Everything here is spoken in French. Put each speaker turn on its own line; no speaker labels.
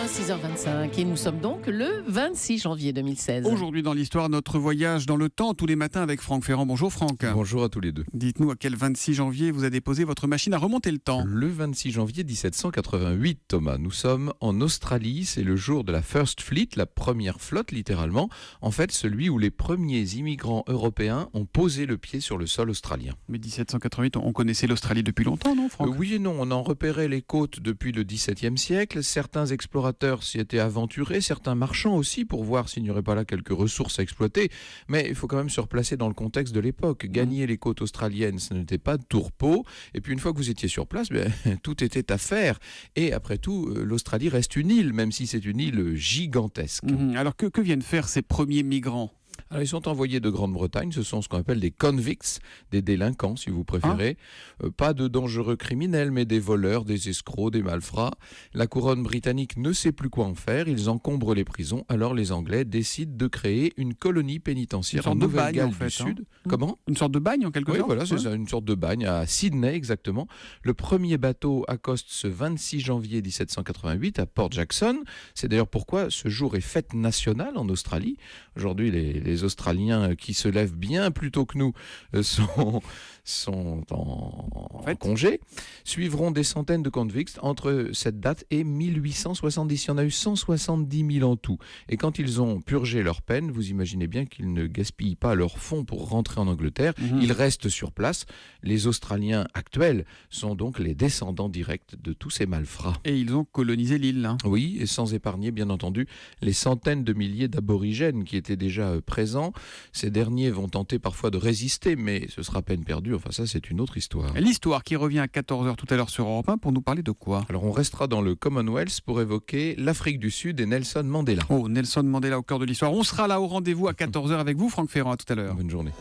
6h25 et nous sommes donc le 26 janvier 2016.
Aujourd'hui dans l'histoire, notre voyage dans le temps tous les matins avec Franck Ferrand. Bonjour Franck.
Bonjour à tous les deux.
Dites-nous à quel 26 janvier vous a déposé votre machine à remonter le temps.
Le 26 janvier 1788, Thomas. Nous sommes en Australie, c'est le jour de la First Fleet, la première flotte littéralement. En fait, celui où les premiers immigrants européens ont posé le pied sur le sol australien.
Mais 1788, on connaissait l'Australie depuis longtemps, non Franck?
Oui et non, on en repérait les côtes depuis le XVIIe siècle. Certains explorateurs s'y étaient aventurés, certains marchands aussi, pour voir s'il n'y aurait pas là quelques ressources à exploiter. Mais il faut quand même se replacer dans le contexte de l'époque. Gagner les côtes australiennes, ce n'était pas de tourpeau. Et puis une fois que vous étiez sur place, tout était à faire. Et après tout, l'Australie reste une île, même si c'est une île gigantesque.
Alors que viennent faire ces premiers migrants?
Alors, ils sont envoyés de Grande-Bretagne, ce sont ce qu'on appelle des convicts, des délinquants si vous préférez. Pas de dangereux criminels, mais des voleurs, des escrocs, des malfrats. La couronne britannique ne sait plus quoi en faire, ils encombrent les prisons, alors les Anglais décident de créer une colonie pénitentiaire en Nouvelle-Galles du Sud. Comment ?
Une sorte de bagne en quelque sorte.
Oui, voilà, c'est ça, une sorte de bagne à Sydney exactement. Le premier bateau accoste ce 26 janvier 1788 à Port Jackson. C'est d'ailleurs pourquoi ce jour est fête nationale en Australie. Aujourd'hui, les Australiens qui se lèvent bien plus tôt que nous sont en congé, suivront des centaines de convicts entre cette date et 1870. Il y en a eu 170 000 en tout. Et quand ils ont purgé leur peine, vous imaginez bien qu'ils ne gaspillent pas leur fonds pour rentrer en Angleterre. Ils restent sur place. Les Australiens actuels sont donc les descendants directs de tous ces malfrats.
Et ils ont colonisé l'île.
Oui, et sans épargner, bien entendu, les centaines de milliers d'aborigènes qui étaient déjà présents. Ces derniers vont tenter parfois de résister, mais ce sera peine perdue. Enfin, ça, c'est une autre histoire.
L'histoire qui revient à 14h tout à l'heure sur Europe 1 pour nous parler de quoi?
Alors, on restera dans le Commonwealth pour évoquer l'Afrique du Sud et Nelson Mandela.
Oh, Nelson Mandela au cœur de l'histoire. On sera là au rendez-vous à 14h avec vous, Franck Ferrand. À tout à l'heure.
Bonne journée.